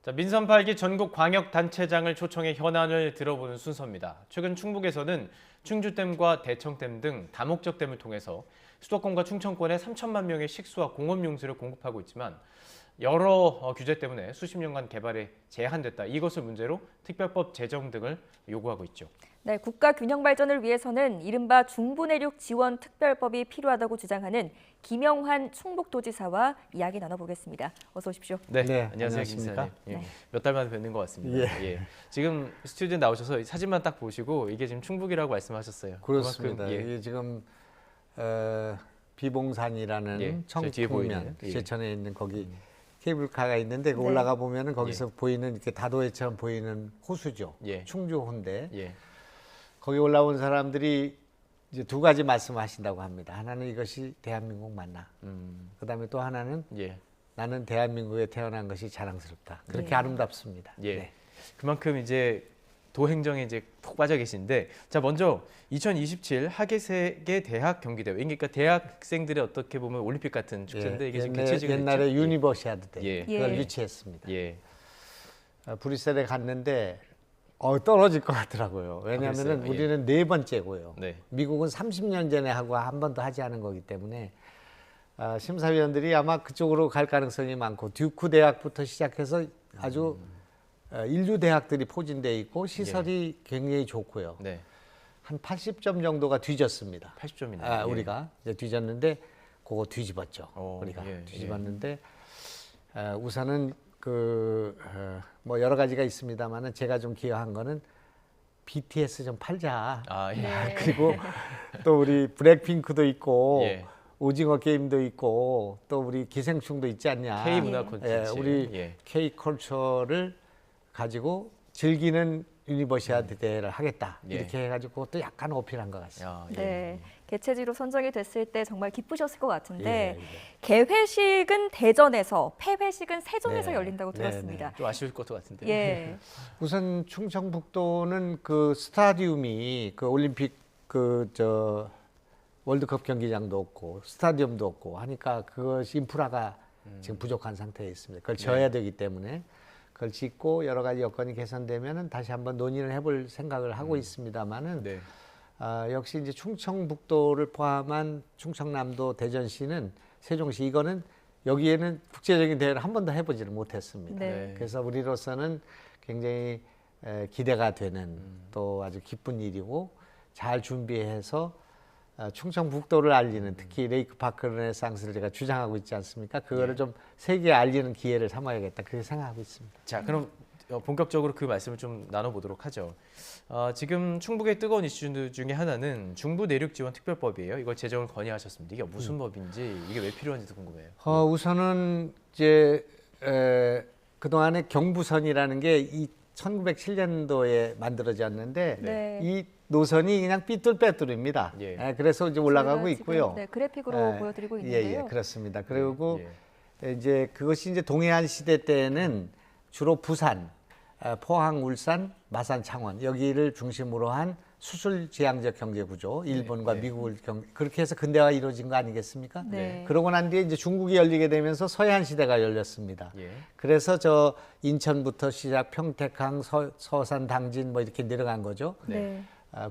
자, 민선 8기 전국 광역단체장을 초청해 현안을 들어보는 순서입니다. 최근 충북에서는 충주댐과 대청댐 등 다목적 댐을 통해서 수도권과 충청권에 3천만 명의 식수와 공업용수를 공급하고 있지만 여러 규제 때문에 수십 년간 개발이 제한됐다. 이것을 문제로 특별법 제정 등을 요구하고 있죠. 네, 국가 균형 발전을 위해서는 이른바 중부내륙 지원 특별법이 필요하다고 주장하는 김영환 충북도지사와 이야기 나눠보겠습니다. 어서 오십시오. 네, 네, 안녕하세요, 안녕하십니까? 김 지사님. 네. 몇 달 만에 뵙는 것 같습니다. 예. 지금 스튜디오에 나오셔서 사진만 딱 보시고 이게 지금 충북이라고 말씀하셨어요. 그렇습니다. 그만큼, 이게 지금 비봉산이라는 저 뒤에 보이는, 청풍면 예. 제천에 있는 거기 케이블카가 있는데 그 네. 올라가 보면은 거기서 보이는 이렇게 다도해처럼 보이는 호수죠. 예. 충주 호인데 예. 거기 올라온 사람들이 이제 두 가지 말씀하신다고 합니다. 하나는 이것이 대한민국 맞나? 그다음에 또 하나는 예. 나는 대한민국에 태어난 것이 자랑스럽다. 그렇게 네. 아름답습니다. 예. 네. 그만큼 이제 도행정에 이제 푹 빠져 계신데, 자 먼저 2027 하계세계 대학 경기대회, 그러니까 대학생들의 어떻게 보면 올림픽 같은 축제인데 이게 지금 개최지가 옛날에 됐죠? 유니버시아드 때 예. 그걸 예. 유치했습니다. 예. 브뤼셀에 갔는데 떨어질 것 같더라고요. 왜냐하면 그랬어요? 예. 우리는 네 번째고요. 네. 미국은 30년 전에 하고 한 번도 하지 않은 거기 때문에 심사위원들이 아마 그쪽으로 갈 가능성이 많고 듀크 대학부터 시작해서 아주 인류 대학들이 포진돼 있고 시설이 굉장히 좋고요. 네. 한 80점 정도가 뒤졌습니다. 80점이네요. 우리가 이제 뒤졌는데 그거 뒤집었죠. 우리가 예, 뒤집었는데 우선은 뭐 여러 가지가 있습니다만은 제가 좀 기여한 거는 BTS 좀 팔자. 아, 예. 네. 그리고 또 우리 블랙핑크도 있고 예. 오징어 게임도 있고 또 우리 기생충도 있지 않냐. K 문화 예. 콘텐츠. 우리 예. K 컬처를 가지고 즐기는 유니버시아드 대회를 하겠다. 예. 이렇게 해가지고 그것도 약간 어필한 것 같습니다. 야, 예. 네, 개최지로 선정이 됐을 때 정말 기쁘셨을 것 같은데 예, 예. 개회식은 대전에서, 폐회식은 세종에서 네. 열린다고 네, 들었습니다. 좀 아쉬울 것도 같은데. 예, 우선 충청북도는 그 스타디움이 그 올림픽 월드컵 경기장도 없고 스타디움도 없고 하니까 그것이 인프라가 지금 부족한 상태에 있습니다. 그걸 지어야 되기 때문에 그걸 짓고 여러 가지 여건이 개선되면은 다시 한번 논의를 해볼 생각을 하고 있습니다만은 네. 역시 이제 충청북도를 포함한 충청남도, 대전시는 세종시 이거는 여기에는 국제적인 대회를 한 번도 해보지를 못했습니다. 네. 그래서 우리로서는 굉장히 기대가 되는 또 아주 기쁜 일이고 잘 준비해서 충청북도를 알리는 특히 레이크파크 르네상스를 제가 주장하고 있지 않습니까? 그거를 좀 세계에 알리는 기회를 삼아야겠다 그렇게 생각하고 있습니다. 자, 그럼 본격적으로 그 말씀을 좀 나눠보도록 하죠. 지금 충북의 뜨거운 이슈 중에 하나는 중부 내륙 지원 특별법이에요. 이걸 제정을 건의하셨습니다. 이게 무슨 법인지, 이게 왜 필요한지도 궁금해요. 우선은 이제 그동안에 경부선이라는 게 이 1907년도에 만들어졌는데 네. 이 노선이 그냥 삐뚤빼뚤입니다. 예. 그래서 이제 올라가고 저희가 지금, 있고요. 네, 그래픽으로 보여드리고 있는데요. 그렇습니다. 그리고 예. 이제 그것이 이제 동해안 시대 때는 주로 부산, 포항, 울산, 마산, 창원 여기를 중심으로 한 수술 지향적 경제 구조, 일본과 네. 미국을 그렇게 해서 근대화가 이루어진 거 아니겠습니까? 네. 그러고 난 뒤에 이제 중국이 열리게 되면서 서해안 시대가 열렸습니다. 예. 그래서 저 인천부터 시작 평택항, 서산, 당진 뭐 이렇게 내려간 거죠. 네.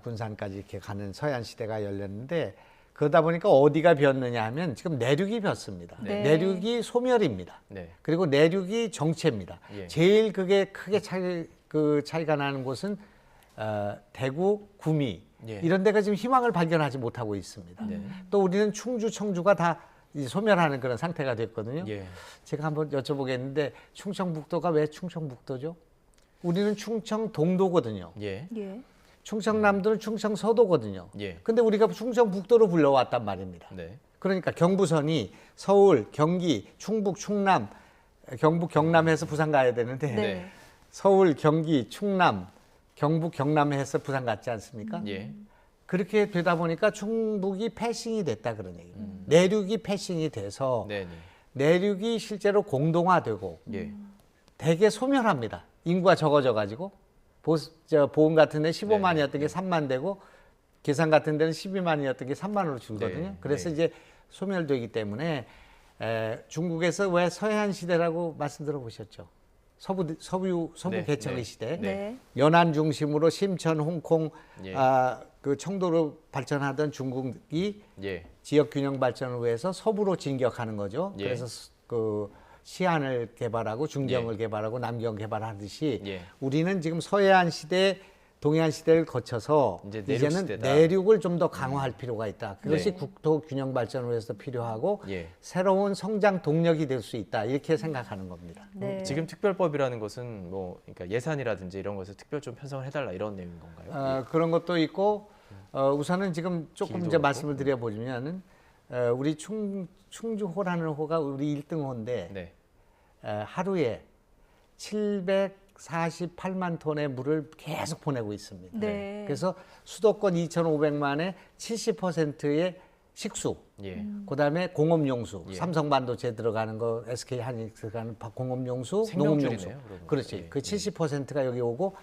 군산까지 이렇게 가는 서해안 시대가 열렸는데 그러다 보니까 어디가 비었느냐 하면 지금 내륙이 비었습니다. 네. 내륙이 소멸입니다. 네. 그리고 내륙이 정체입니다. 예. 제일 그게 크게 차이가 나는 곳은 대구, 구미 예. 이런 데가 지금 희망을 발견하지 못하고 있습니다. 네. 또 우리는 충주, 청주가 다 이제 소멸하는 그런 상태가 됐거든요. 예. 제가 한번 여쭤보겠는데 충청북도가 왜 충청북도죠? 우리는 충청동도거든요. 예. 예. 충청남도는 충청서도거든요. 예. 근데 우리가 충청북도로 불러왔단 말입니다. 네. 그러니까 경부선이 서울, 경기, 충북, 충남, 경북, 경남해서 부산 가야 되는데 네. 서울, 경기, 충남, 경북, 경남해서 부산 갔지 않습니까? 예. 그렇게 되다 보니까 충북이 패싱이 됐다 그런 얘기예요. 내륙이 패싱이 돼서 네. 네. 내륙이 실제로 공동화되고 예. 되게 소멸합니다. 인구가 적어져 가지고 보험 같은 데 15만이었던 게 3만 되고 계산 같은 데는 12만이었던 게 3만으로 줄거든요. 네, 그래서 네. 이제 소멸되기 때문에 중국에서 왜 서해안 시대라고 말씀 들어보셨죠? 서부 네, 개척의 네. 시대 네. 연안 중심으로 심천, 홍콩, 예. 그 청도로 발전하던 중국이 예. 지역 균형 발전을 위해서 서부로 진격하는 거죠. 예. 그래서 그 시안을 개발하고 중경을 예. 개발하고 남경 개발하듯이 예. 우리는 지금 서해안 시대, 동해안 시대를 거쳐서 이제 내륙 이제는 시대다. 내륙을 좀 더 강화할 필요가 있다. 그것이 네. 국토 균형 발전을 위해서 필요하고 예. 새로운 성장 동력이 될 수 있다. 이렇게 생각하는 겁니다. 네. 지금 특별법이라는 것은 뭐 그러니까 예산이라든지 이런 것을 특별 좀 편성을 해달라 이런 내용인 건가요? 그런 것도 있고 우선은 지금 조금 길도 이제 그렇고. 말씀을 드려보면은 우리 충주호라는 호가 우리 1등호인데 네. 하루에 748만 톤의 물을 계속 보내고 있습니다. 네. 그래서 수도권 2,500만의 70%의 식수, 예. 그다음에 공업용수, 예. 삼성반도체 들어가는 거, SK 하이닉스 들어가는 공업용수, 생명줄이네요, 농업용수. 그러면. 그렇지. 예. 그 70%가 여기 오고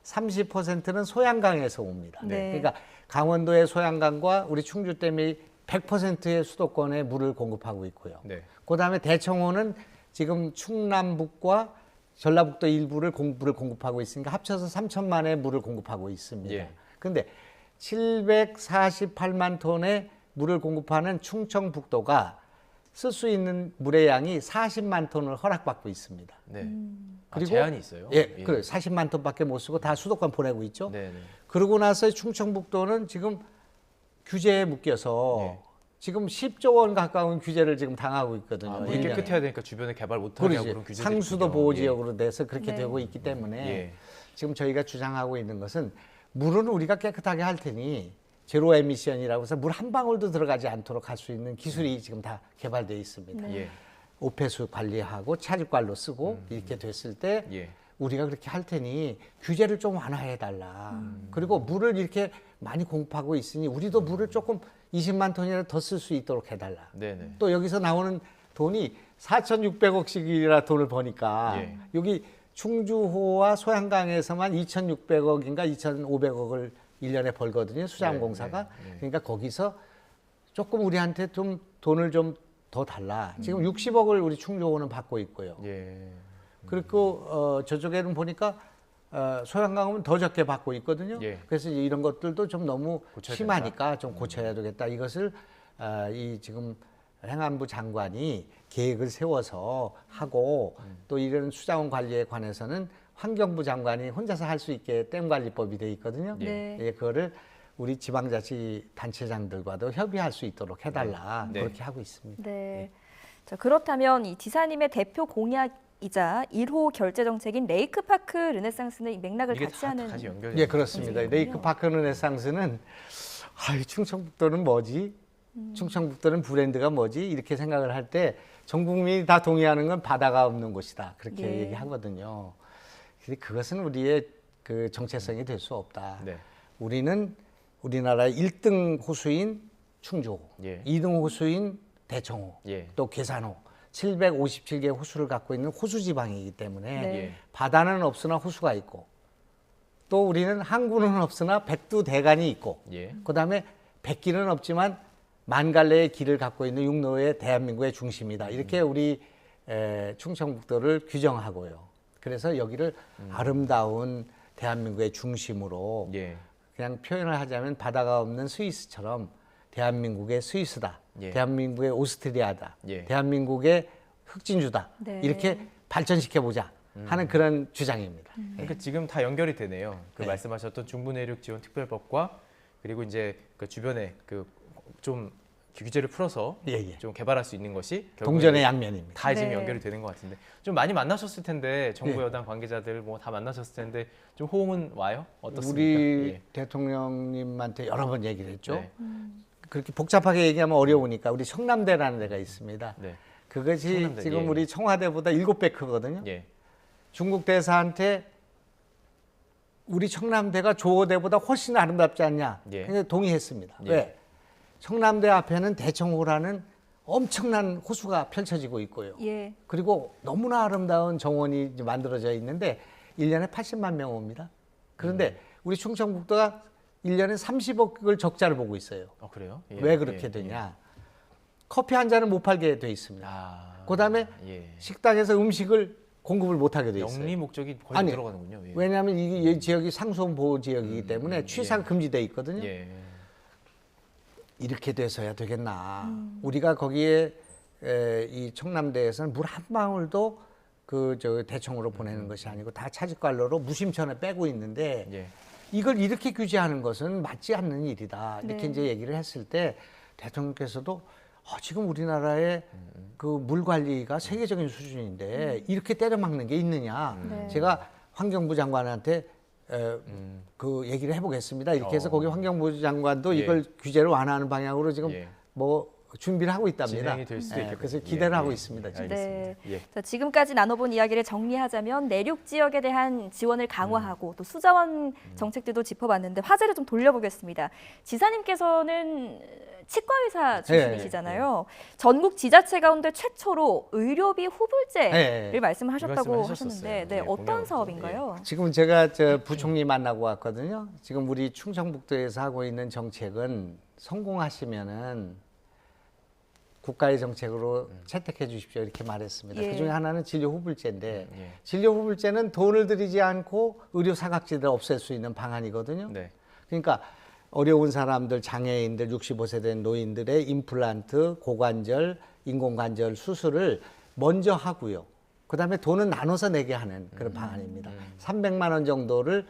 30%는 소양강에서 옵니다. 네. 그러니까 강원도의 소양강과 우리 충주댐이 100%의 수도권에 물을 공급하고 있고요. 네. 그다음에 대청호는 지금 충남북과 전라북도 일부를 물을 공급하고 있으니까 합쳐서 3천만의 물을 공급하고 있습니다. 예. 그런데 748만 톤의 물을 공급하는 충청북도가 쓸 수 있는 물의 양이 40만 톤을 허락받고 있습니다. 네. 그리고 제한이 있어요? 예, 그래 40만 톤밖에 못 쓰고 다 수도권 보내고 있죠. 네, 네. 그러고 나서 충청북도는 지금 규제에 묶여서 네. 지금 10조 원 가까운 규제를 지금 당하고 있거든요. 물이 일년에. 깨끗해야 되니까 주변에 개발 못하게 하고 그렇지. 그런 규제들이 상수도 있군요. 보호 예. 지역으로 돼서 그렇게 네. 되고 있기 때문에 예. 지금 저희가 주장하고 있는 것은 물은 우리가 깨끗하게 할 테니 제로 에미션이라고 해서 물 한 방울도 들어가지 않도록 할 수 있는 기술이 지금 다 개발되어 있습니다. 네. 예. 오폐수 관리하고 차립관로 쓰고 이렇게 됐을 때 예. 우리가 그렇게 할 테니 규제를 좀 완화해 달라. 그리고 물을 이렇게 많이 공급하고 있으니 우리도 물을 조금 20만 톤이라도 더 쓸 수 있도록 해달라. 네, 네. 또 여기서 나오는 돈이 4,600억씩이라 돈을 버니까 예. 여기 충주호와 소양강에서만 2,600억인가 2,500억을 1년에 벌거든요. 수자원공사가. 네, 네, 네. 그러니까 거기서 조금 우리한테 좀 돈을 좀 더 달라. 지금 60억을 우리 충주호는 받고 있고요. 예. 그리고 저쪽에는 보니까 소양강은 더 적게 받고 있거든요. 예. 그래서 이런 것들도 좀 너무 고쳐야 심하니까 좀 고쳐야 되겠다. 이것을 이 지금 행안부 장관이 계획을 세워서 하고 또 이런 수자원 관리에 관해서는 환경부 장관이 혼자서 할 수 있게 댐관리법이 돼 있거든요. 네. 예, 그거를 우리 지방자치단체장들과도 협의할 수 있도록 해달라. 네. 그렇게 하고 있습니다. 네. 자, 그렇다면 이 지사님의 대표 공약이자 1호 결제 정책인 레이크파크 르네상스는 이 맥락을 이게 같이 하는 같이 연결이 예, 그렇습니다. 그렇군요. 레이크파크 르네상스는 충청북도는 뭐지? 충청북도는 브랜드가 뭐지? 이렇게 생각을 할 때 전 국민이 다 동의하는 건 바다가 없는 곳이다. 그렇게 네. 얘기하거든요. 근데 그것은 우리의 그 정체성이 될 수 없다. 네. 우리는 우리나라의 1등 호수인 충주호, 예. 2등 호수인 대청호, 예. 또 괴산호 757개 호수를 갖고 있는 호수 지방이기 때문에 네. 예. 바다는 없으나 호수가 있고 또 우리는 항구는 없으나 백두대간이 있고 예. 그다음에 백길은 없지만 만갈래의 길을 갖고 있는 육로의 대한민국의 중심이다. 이렇게 우리 충청북도를 규정하고요. 그래서 여기를 아름다운 대한민국의 중심으로 예. 그냥 표현을 하자면 바다가 없는 스위스처럼 대한민국의 스위스다. 예. 대한민국의 오스트리아다. 예. 대한민국의 흑진주다. 네. 이렇게 발전시켜보자 하는 그런 주장입니다. 그러니까 지금 다 연결이 되네요. 그 네. 말씀하셨던 중부내륙 지원 특별법과 그리고 이제 그 주변에 그 좀 규제를 풀어서 예, 예. 좀 개발할 수 있는 것이 결국에는 동전의 양면입니다. 다 지금 네. 연결이 되는 것 같은데 좀 많이 만나셨을 텐데 정부 네. 여당 관계자들 뭐 다 만나셨을 텐데 좀 호응은 와요? 어떻습니까? 우리 예. 대통령님한테 여러 번 얘기를 했죠. 네. 그렇게 복잡하게 얘기하면 어려우니까 우리 청남대라는 데가 있습니다. 네. 그것이 청남대, 지금 예. 우리 청와대보다 7배 크거든요. 예. 중국 대사한테 우리 청남대가 조호대보다 훨씬 아름답지 않냐? 예. 근데 동의했습니다. 예. 왜? 청남대 앞에는 대청호라는 엄청난 호수가 펼쳐지고 있고요. 예. 그리고 너무나 아름다운 정원이 이제 만들어져 있는데 1년에 80만 명 옵니다. 그런데 우리 충청북도가 1년에 30억을 적자를 보고 있어요. 그래요? 예. 왜 그렇게 예. 되냐? 커피 한 잔은 못 팔게 돼 있습니다. 아. 그다음에 예. 식당에서 음식을 공급을 못 하게 돼 있어요. 영리 목적이 거의 아니, 들어가는군요. 예. 왜냐하면 이 지역이 상수원 보호 지역이기 때문에 취사가 금지돼 있거든요. 예. 이렇게 돼서야 되겠나. 우리가 거기에 이 청남대에서는 물 한 방울도 저 대청으로 보내는 것이 아니고 다 차직관로로 무심천에 빼고 있는데 예. 이걸 이렇게 규제하는 것은 맞지 않는 일이다. 이렇게 네. 이제 얘기를 했을 때 대통령께서도 지금 우리나라의 그 물 관리가 세계적인 수준인데 이렇게 때려 막는 게 있느냐. 네. 제가 환경부 장관한테 그 얘기를 해보겠습니다. 이렇게 해서 거기 환경부 장관도 예. 이걸 규제를 완화하는 방향으로 지금 예. 뭐 준비를 하고 있답니다. 진행이 될 수도 있겠군요. 그래서 기대를 예, 하고 예. 있습니다. 지금. 알겠습니다. 예. 자, 지금까지 나눠본 이야기를 정리하자면 내륙 지역에 대한 지원을 강화하고 또 수자원 정책들도 짚어봤는데 화제를 좀 돌려보겠습니다. 지사님께서는 치과 의사 출신이시잖아요. 전국 지자체 가운데 최초로 의료비 후불제를 네. 말씀하셨다고 말씀을 하셨는데 하셨었어요. 네, 예, 어떤 공약으로. 사업인가요? 지금 제가 저 부총리 만나고 왔거든요. 지금 우리 충청북도에서 하고 있는 정책은 성공하시면은 국가의 정책으로 채택해 주십시오 이렇게 말했습니다. 예. 그중에 하나는 진료 후불제인데 예. 진료 후불제는 돈을 들이지 않고 의료 사각지대를 없앨 수 있는 방안이거든요. 네. 그러니까 어려운 사람들, 장애인들, 65세 된 노인들의 임플란트, 고관절, 인공관절 수술을 먼저 하고요. 그다음에 돈은 나눠서 내게 하는 그런 방안입니다. 300만 원 정도를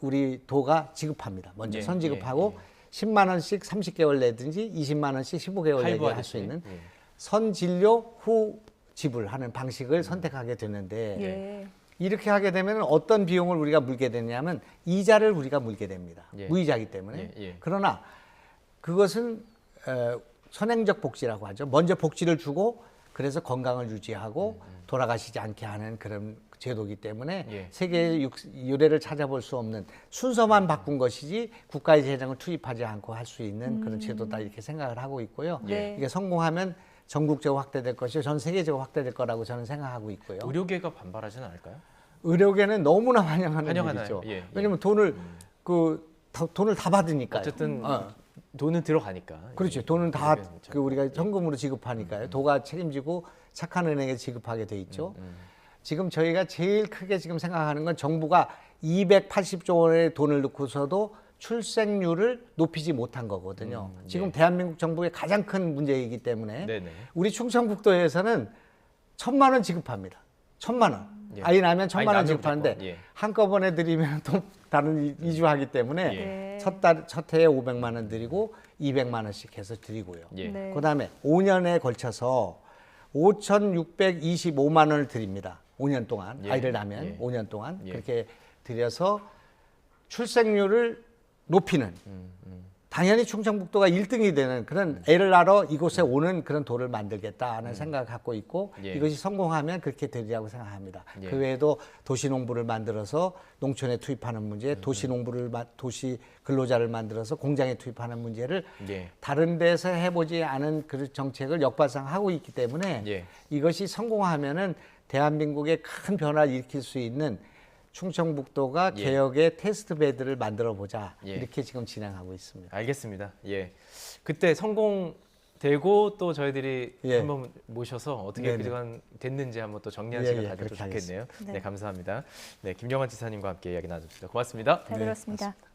우리 도가 지급합니다. 먼저 예, 선지급하고 예, 예. 10만 원씩 30개월 내든지 20만 원씩 15개월 내게 할 할부하듯이. 수 있는 예. 선진료 후 지불하는 방식을 선택하게 되는데 예. 이렇게 하게 되면 어떤 비용을 우리가 물게 되냐면 이자를 우리가 물게 됩니다. 예. 무이자이기 때문에. 예, 예. 그러나 그것은 선행적 복지라고 하죠. 먼저 복지를 주고 그래서 건강을 유지하고 돌아가시지 않게 하는 그런 제도이기 때문에 예. 세계의 유래를 찾아볼 수 없는 순서만 바꾼 것이지 국가의 재정을 투입하지 않고 할 수 있는 그런 제도다 이렇게 생각을 하고 있고요. 네. 이게 성공하면 전국적으로 확대될 것이고 전 세계적으로 확대될 거라고 저는 생각하고 있고요. 의료계가 반발하지는 않을까요? 의료계는 너무나 환영하는 환영하나요? 일이죠. 예, 예. 왜냐하면 돈을 돈을 다 받으니까요. 어쨌든 돈은 들어가니까. 그렇죠. 예. 돈은 다 의료계는 그렇죠. 우리가 현금으로 지급하니까요. 도가 책임지고 착한 은행에 지급하게 돼 있죠. 지금 저희가 제일 크게 지금 생각하는 건 정부가 280조 원의 돈을 넣고서도 출생률을 높이지 못한 거거든요. 지금 예. 대한민국 정부의 가장 큰 문제이기 때문에 네네. 우리 충청북도에서는 1,000만 원 지급합니다. 1,000만 원. 예. 아이 나면 1,000만 원 나면 지급하는데 무조건, 예. 한꺼번에 드리면 또 다른 이주하기 때문에 예. 첫 해에 500만 원 드리고 200만 원씩 해서 드리고요. 예. 네. 그다음에 5년에 걸쳐서 5,625만 원을 드립니다. 5년 동안 예. 아이를 낳으면 예. 5년 동안 예. 그렇게 드려서 출생률을 높이는 당연히 충청북도가 1등이 되는 그런 애를 낳으러 이곳에 오는 그런 도를 만들겠다는 생각을 갖고 있고 예. 이것이 성공하면 그렇게 되리라고 생각합니다. 예. 그 외에도 도시농부를 만들어서 농촌에 투입하는 문제, 도시농부를 도시 근로자를 만들어서 공장에 투입하는 문제를 예. 다른 데서 해보지 않은 그 정책을 역발상하고 있기 때문에 예. 이것이 성공하면은 대한민국에 큰 변화를 일으킬 수 있는 충청북도가 예. 개혁의 테스트 베드를 만들어 보자 예. 이렇게 지금 진행하고 있습니다. 알겠습니다. 예. 그때 성공되고 또 저희들이 예. 한번 모셔서 어떻게 네네. 그동안 됐는지 한번 또 정리한 예, 시간 예, 가져도 그렇게 좋겠네요. 네. 네, 감사합니다. 네, 김영환 지사님과 함께 이야기 나눴습니다. 고맙습니다. 잘 네, 들었습니다. 맞습니다.